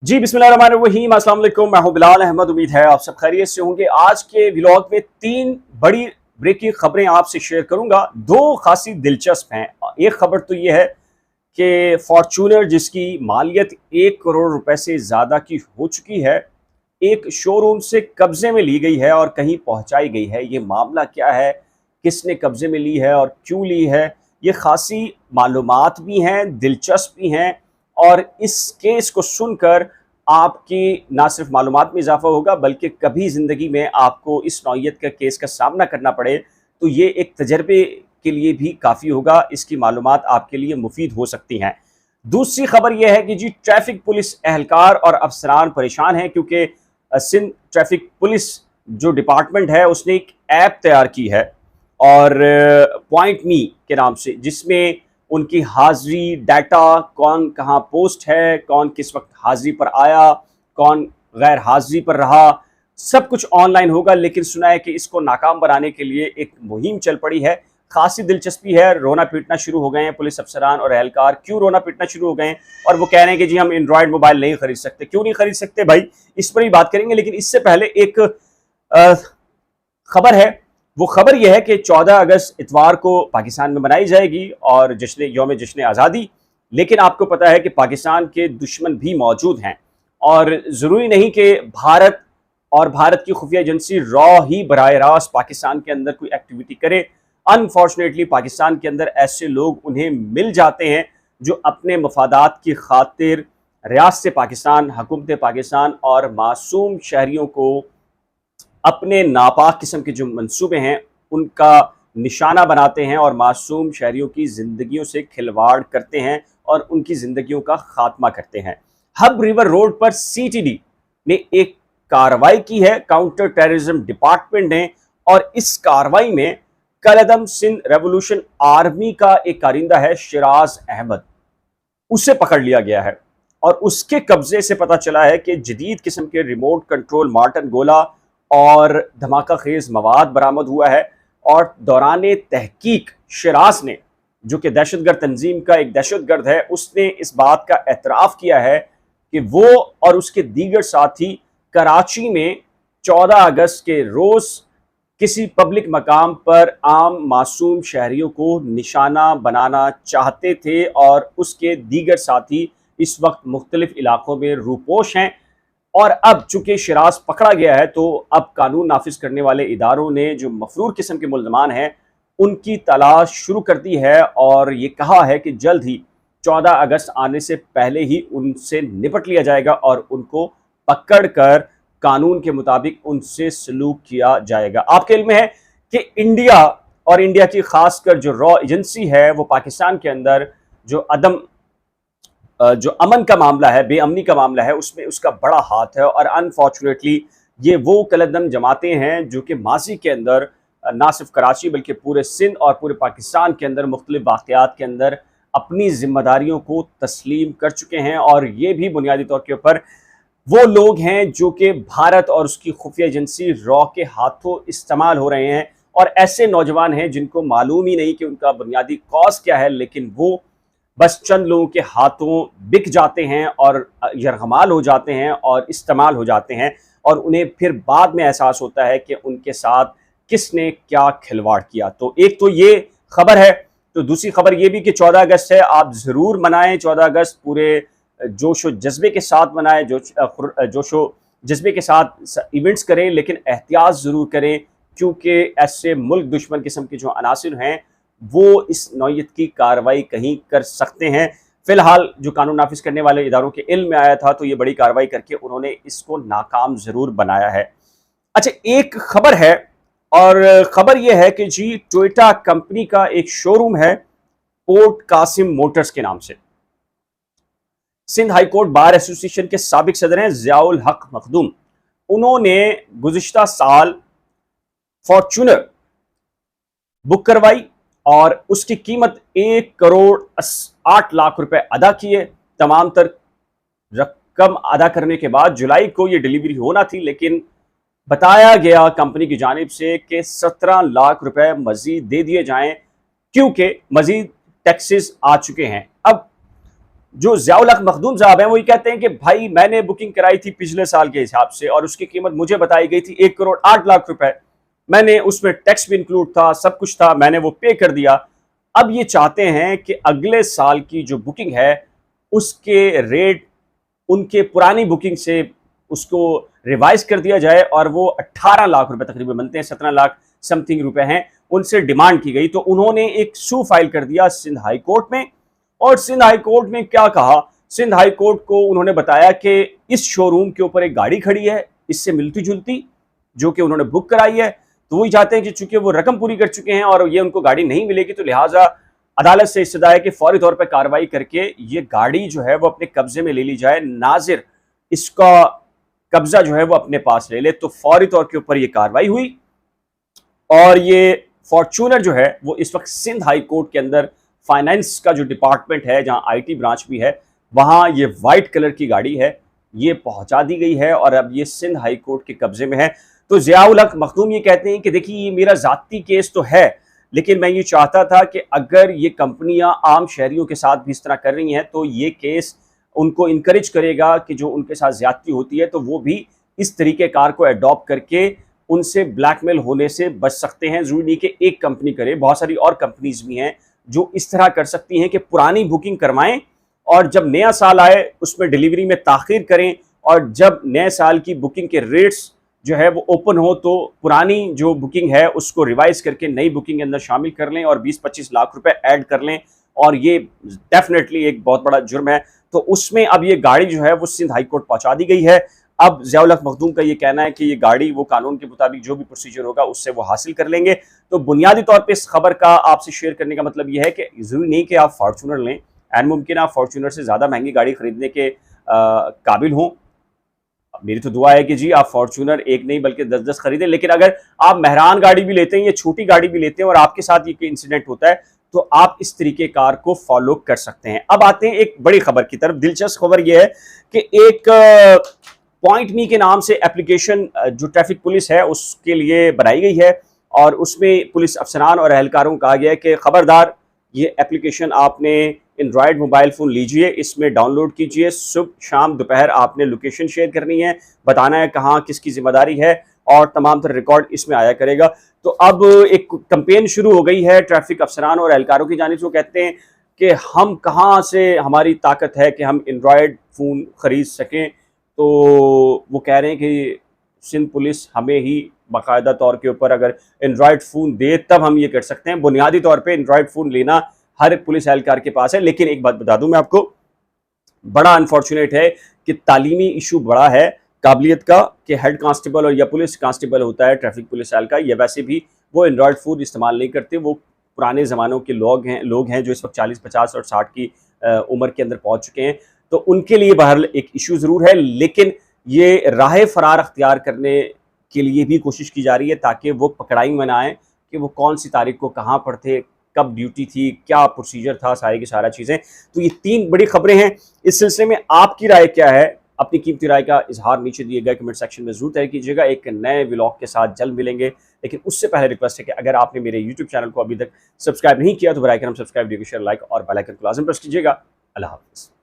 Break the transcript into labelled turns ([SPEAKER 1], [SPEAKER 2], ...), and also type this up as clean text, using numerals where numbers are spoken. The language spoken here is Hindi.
[SPEAKER 1] जी बिस्मिल्लाहिर्रहमानिर्रहीम, अस्सलाम वालेकुम। मैं हूं बिलाल अहमद। उम्मीद है आप सब खैरियत से होंगे। आज के व्लॉग में तीन बड़ी ब्रेकिंग खबरें आपसे शेयर करूंगा। दो खासी दिलचस्प हैं। एक खबर तो ये है कि फॉर्च्यूनर, जिसकी मालियत 1 करोड़ रुपए से ज़्यादा की हो चुकी है, एक शोरूम से कब्जे में ली गई है और कहीं पहुंचाई गई है। ये मामला क्या है, किसने कब्जे में ली है और क्यों ली है, ये खासी मालूमात भी हैं, दिलचस्प भी हैं। और इस केस को सुनकर आपकी ना सिर्फ मालूमात में इजाफा होगा, बल्कि कभी ज़िंदगी में आपको इस नौइयत का केस का सामना करना पड़े तो ये एक तजर्बे के लिए भी काफ़ी होगा। इसकी मालूमात आपके लिए मुफीद हो सकती हैं। दूसरी खबर यह है कि जी, ट्रैफिक पुलिस एहलकार और अफसरान परेशान हैं, क्योंकि सिंध ट्रैफिक पुलिस जो डिपार्टमेंट है उसने एक ऐप तैयार की है और पॉइंट मी के नाम से, जिसमें उनकी हाजिरी डाटा, कौन कहाँ पोस्ट है, कौन किस वक्त हाजिरी पर आया, कौन गैर हाजिरी पर रहा, सब कुछ ऑनलाइन होगा। लेकिन सुना है कि इसको नाकाम बनाने के लिए एक मुहिम चल पड़ी है। खासी दिलचस्पी है। रोना पीटना शुरू हो गए हैं पुलिस अफसरान और एहलकार। क्यों रोना पीटना शुरू हो गए हैं? और वो कह रहे हैं कि जी हम एंड्रॉयड मोबाइल नहीं खरीद सकते। क्यों नहीं खरीद सकते भाई, इस पर भी बात करेंगे। लेकिन इससे पहले एक खबर है। वो खबर यह है कि 14 अगस्त इतवार को पाकिस्तान में मनाई जाएगी और जश्न आज़ादी। लेकिन आपको पता है कि पाकिस्तान के दुश्मन भी मौजूद हैं और ज़रूरी नहीं कि भारत और भारत की खुफिया एजेंसी रॉ ही बराह रास्त पाकिस्तान के अंदर कोई एक्टिविटी करे। अनफॉर्चुनेटली पाकिस्तान के अंदर ऐसे लोग उन्हें मिल जाते हैं जो अपने मफादात की खातिर रियासत पाकिस्तान, हुकूमत पाकिस्तान और मासूम शहरियों को अपने नापाक किस्म के जो मंसूबे हैं उनका निशाना बनाते हैं और मासूम शहरियों की ज़िंदगियों से खिलवाड़ करते हैं और उनकी ज़िंदगियों का खात्मा करते हैं। हब रिवर रोड पर CTD ने एक कार्रवाई की है, काउंटर टेररिज्म डिपार्टमेंट ने, और इस कार्रवाई में कलदम सिंध रेवोल्यूशन आर्मी का एक कारिंदा है शिराज अहमद, उसे पकड़ लिया गया है और उसके कब्जे से पता चला है कि जदीद किस्म के रिमोट कंट्रोल मार्टन गोला और धमाका खेज मवाद बरामद हुआ है। और दौरान तहकीक शिराज ने, जो कि दहशतगर्द तंजीम का एक दहशतगर्द है, उसने इस बात का एतराफ़ किया है कि वो और उसके दीगर साथी कराची में 14 अगस्त के रोज़ किसी पब्लिक मकाम पर आम मासूम शहरियों को निशाना बनाना चाहते थे और उसके दीगर साथी इस वक्त मुख्तलिफ इलाकों में रूपोश हैं। और अब चूंकि शिराज पकड़ा गया है तो अब कानून नाफिज करने वाले इदारों ने जो मफरूर किस्म के मुल्ज़मान हैं उनकी तलाश शुरू कर दी है और ये कहा है कि जल्द ही 14 अगस्त आने से पहले ही उनसे निपट लिया जाएगा और उनको पकड़ कर कानून के मुताबिक उनसे सलूक किया जाएगा। आपके इल्म है कि इंडिया और इंडिया की खासकर जो रॉ एजेंसी है वो पाकिस्तान के अंदर जो अमन का मामला है, बेअमनी का मामला है, उसमें उसका बड़ा हाथ है। और अनफॉर्चुनेटली ये वो कलदम जमाते हैं जो कि माजी के अंदर ना सिर्फ कराची बल्कि पूरे सिंध और पूरे पाकिस्तान के अंदर मुख्तलिफ वाक़यात के अंदर अपनी जिम्मेदारियों को तस्लीम कर चुके हैं। और ये भी बुनियादी तौर के ऊपर वो लोग हैं जो कि भारत और उसकी खुफिया एजेंसी रॉ के हाथों इस्तेमाल हो रहे हैं। और ऐसे नौजवान हैं जिनको मालूम ही नहीं कि उनका बुनियादी कॉज क्या है, लेकिन वो बस चंद लोगों के हाथों बिक जाते हैं और यरगमाल हो जाते हैं और इस्तेमाल हो जाते हैं और उन्हें फिर बाद में एहसास होता है कि उनके साथ किसने क्या खिलवाड़ किया। तो एक तो ये खबर है। तो दूसरी खबर ये भी कि 14 अगस्त है, आप ज़रूर मनाएं। 14 अगस्त पूरे जोशो जज्बे के साथ मनाएं, जोशो जज्बे के साथ इवेंट्स करें, लेकिन एहतियात ज़रूर करें, क्योंकि ऐसे मुल्क दुश्मन किस्म के जो अनासिर हैं वो इस नौयत की कार्रवाई कहीं कर सकते हैं। फिलहाल जो कानून नाफिज करने वाले इदारों के इल्म में आया था तो ये बड़ी कार्रवाई करके उन्होंने इसको नाकाम ज़रूर बनाया है। अच्छा, एक खबर है और खबर यह है कि जी, टोयोटा कंपनी का एक शोरूम है पोर्ट कासिम मोटर्स के नाम से। Sindh high court bar association के साबिक सदर हैं ज़ियाउल हक मखदूम, उन्होंने गुज़िश्ता साल फॉर्च्यूनर बुक करवाई और उसकी कीमत 1 करोड़ 8 लाख रुपए अदा किए। तमाम तर रकम अदा करने के बाद जुलाई को ये डिलीवरी होना थी, लेकिन बताया गया कंपनी की जानिब से कि 17 लाख रुपए मजीद दे दिए जाएं, क्योंकि मजीद टैक्सेस आ चुके हैं। अब जो ज़ियाउल हक मखदूम साहब हैं वो ये कहते हैं कि भाई मैंने बुकिंग कराई थी पिछले साल के हिसाब से और उसकी कीमत मुझे बताई गई थी 1 करोड़ 8 लाख रुपए। मैंने उसमें टैक्स भी इंक्लूड था, सब कुछ था, मैंने वो पे कर दिया। अब ये चाहते हैं कि अगले साल की जो बुकिंग है उसके रेट उनके पुरानी बुकिंग से उसको रिवाइज कर दिया जाए और वो 18 लाख रुपए तकरीबन बनते हैं, 17 लाख समथिंग रुपए हैं, उनसे डिमांड की गई। तो उन्होंने एक सू फाइल कर दिया सिंध हाई कोर्ट में और सिंध हाई कोर्ट ने क्या कहा, सिंध हाई कोर्ट को उन्होंने बताया कि इस शोरूम के ऊपर एक गाड़ी खड़ी है इससे मिलती जुलती जो कि उन्होंने बुक कराई है, तो वही चाहते हैं कि चूंकि वो रकम पूरी कर चुके हैं और ये उनको गाड़ी नहीं मिलेगी तो लिहाजा अदालत से इस्तदा है कि फौरी तौर पर कार्रवाई करके ये गाड़ी जो है वो अपने कब्जे में ले ली जाए, नाजिर इसका कब्जा जो है वो अपने पास ले ले। तो फौरी तौर के ऊपर ये कार्रवाई हुई और ये फॉर्च्यूनर जो है वो इस वक्त सिंध हाई कोर्ट के अंदर फाइनेंस का जो डिपार्टमेंट है जहां आईटी ब्रांच भी है वहां ये वाइट कलर की गाड़ी है, ये पहुंचा दी गई है और अब ये सिंध हाई कोर्ट के कब्जे में है। तो ज़ियाउल हक मखदूम ये कहते हैं कि देखिए ये मेरा जाती केस तो है, लेकिन मैं ये चाहता था कि अगर ये कंपनियां आम शहरियों के साथ भी इस तरह कर रही हैं तो ये केस उनको इनकरेज करेगा कि जो उनके साथ ज्यादती होती है तो वो भी इस तरीके कार को अडॉप्ट करके उनसे ब्लैकमेल होने से बच सकते हैं। जरूरी नहीं कि एक कंपनी करे, बहुत सारी और कंपनीज भी हैं जो इस तरह कर सकती हैं कि पुरानी बुकिंग करवाएं और जब नया साल आए उसमें डिलीवरी में ताखीर करें और जब नए साल की बुकिंग के रेट्स जो है वो ओपन हो तो पुरानी जो बुकिंग है उसको रिवाइज करके नई बुकिंग के अंदर शामिल कर लें और 20-25 लाख रुपए ऐड कर लें और ये डेफिनेटली एक बहुत बड़ा जुर्म है। तो उसमें अब ये गाड़ी जो है वो सिंध हाई कोर्ट पहुंचा दी गई है। अब ज़ियाउल हक मखदूम का ये कहना है कि ये गाड़ी वो कानून के मुताबिक जो भी प्रोसीजर होगा उससे वो हासिल कर लेंगे। तो बुनियादी तौर पे इस खबर का आपसे शेयर करने का मतलब ये है कि ज़रूरी नहीं कि आप फॉर्च्यूनर लें, एंड मुमकिन आप फॉर्च्यूनर से ज़्यादा महंगी गाड़ी खरीदने के काबिल हों। मेरी तो दुआ है कि जी आप फॉर्च्यूनर एक नहीं बल्कि 10-10 खरीदें, लेकिन अगर आप मेहरान गाड़ी भी लेते हैं या छोटी गाड़ी भी लेते हैं और आपके साथ ये इंसिडेंट होता है तो आप इस तरीके कार को फॉलो कर सकते हैं। अब आते हैं एक बड़ी खबर की तरफ। दिलचस्प खबर यह है कि एक पॉइंट मी के नाम से एप्लीकेशन जो ट्रैफिक पुलिस है उसके लिए बनाई गई है और उसमें पुलिस अफसरान और एहलकारों को कहा गया है कि खबरदार ये एप्लीकेशन आपने एंड्रॉयड मोबाइल फ़ोन लीजिए, इसमें डाउनलोड कीजिए, सुबह शाम दोपहर आपने लोकेशन शेयर करनी है, बताना है कहाँ किसकी जिम्मेदारी है और तमाम तरह रिकॉर्ड इसमें आया करेगा। तो अब एक कैंपेन शुरू हो गई है ट्रैफिक अफसरान और एहलकारों की जानिब से। वो कहते हैं कि हम कहाँ से हमारी ताकत है कि हम एंड्रॉयड फ़ोन ख़रीद सकें, तो वो कह रहे हैं कि सिंध पुलिस हमें ही बाकायदा तौर के ऊपर अगर एंड्रॉयड फ़ोन दे तब हम ये कर सकते हैं। बुनियादी तौर पे एंड्रॉयड फ़ोन लेना हर पुलिस एहलकार के पास है, लेकिन एक बात बता दूं मैं आपको, बड़ा अनफॉर्चुनेट है कि तालीमी इशू बड़ा है काबिलियत का कि हेड कांस्टेबल और या पुलिस कांस्टेबल होता है ट्रैफिक पुलिस एहलकार, या वैसे भी वो एंड्रॉयड फ़ोन इस्तेमाल नहीं करते। वो पुराने ज़मानों के लोग हैं जो इस वक्त 40, 50 और 60 की उम्र के अंदर पहुँच चुके हैं, तो उनके लिए बहरहाल एक इशू ज़रूर है। लेकिन ये राह फरार अख्तियार करने के लिए भी कोशिश की जा रही है ताकि वो पकड़ाई में ना आए कि वो कौन सी तारीख को कहाँ पर थे, कब ड्यूटी थी, क्या प्रोसीजर था, सारी की सारा चीज़ें। तो ये 3 बड़ी खबरें हैं। इस सिलसिले में आपकी राय क्या है? अपनी कीमती राय का इजहार नीचे दिए गए कमेंट सेक्शन में जरूर तय कीजिएगा। एक नए व्लॉग के साथ जल्द मिलेंगे, लेकिन उससे पहले रिक्वेस्ट है कि अगर आपने मेरे यूट्यूब चैनल को अभी तक सब्सक्राइब नहीं किया तो बराए करम सब्सक्राइब, वीडियो को शेयर, लाइक और बेल आइकन को लाजम प्रेस कीजिएगा। अल्लाह हाफ़िज़।